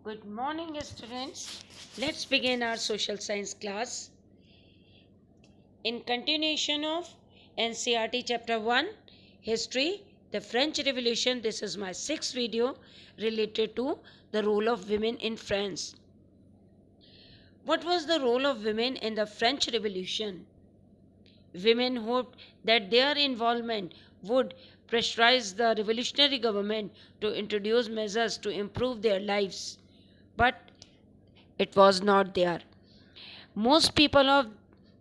Good morning, students. Let's begin our social science class. In continuation of NCRT Chapter 1, History, the French Revolution, this is my sixth video related to the role of women in France. What was the role of women in the French Revolution? Women hoped that their involvement would pressurize the revolutionary government to introduce measures to improve their lives. But it was not there. Most people of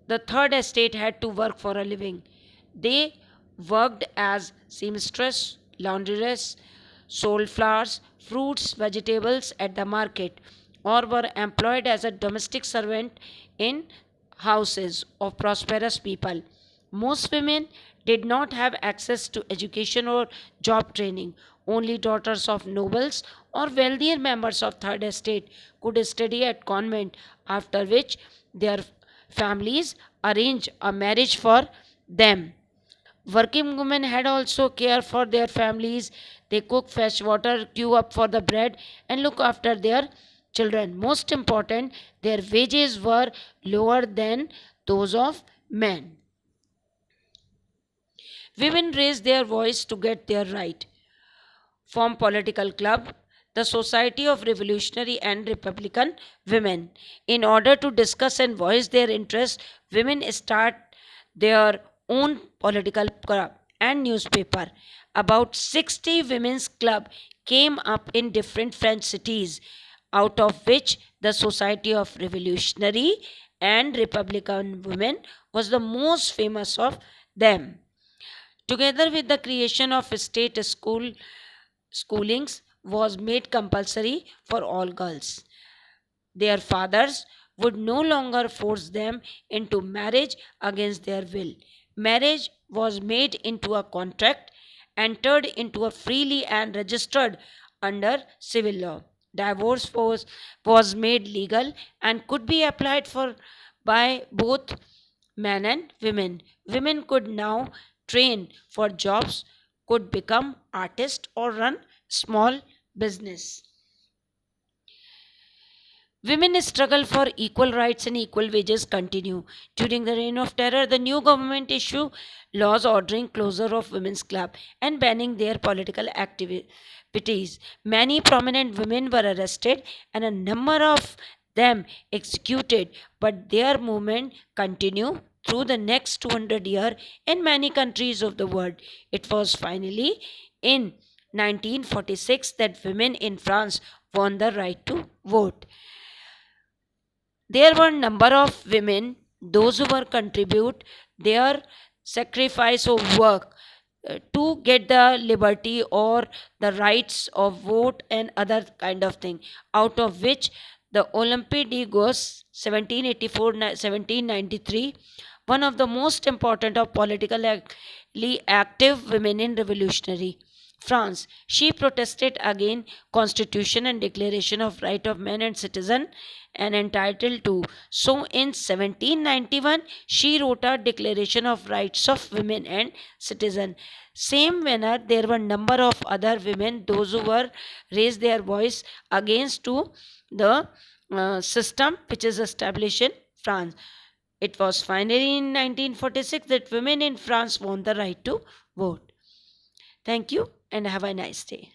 the third estate had to work for a living. They worked as seamstress, laundress, sold flowers, fruits, vegetables at the market, or were employed as a domestic servant in houses of prosperous people. Most women did not have access to education or job training. Only daughters of nobles or wealthier members of third estate could study at convent, after which their families arranged a marriage for them. Working women had also care for their families. They cook, fetch water, queue up for the bread, and look after their children. Most important, their wages were lower than those of men. Women raised their voice to get their right. Form political club, the Society of Revolutionary and Republican Women. In order to discuss and voice their interests, women start their own political club and newspaper. About 60 women's club came up in different French cities, out of which the Society of Revolutionary and Republican Women was the most famous of them. Together with the creation of state schoolings was made compulsory for all girls. Their fathers would no longer force them into marriage against their will. Marriage was made into a contract, entered into a freely and registered under civil law. Divorce was made legal and could be applied for by both men and women. Women could now train for jobs, could become artists or run small business. Women's struggle for equal rights and equal wages continue. During the reign of terror, the new government issued laws ordering closure of women's club and banning their political activities. Many prominent women were arrested and a number of them executed, but their movement continued through the next 200 years in many countries of the world. It was finally in 1946 that women in France won the right to vote. There were a number of women, those who were contribute their sacrifice of work to get the liberty or the rights of vote and other kind of thing, out of which the Olympe de Gauss 1784-1793, one of the most important of politically active women in revolutionary France. She protested against constitution and declaration of right of man and citizen and entitled to. So in 1791 she wrote a declaration of rights of women and citizen. Same manner there were number of other women those who were raised their voice against to the system which is established in France. It was finally in 1946 that women in France won the right to vote. Thank you and have a nice day.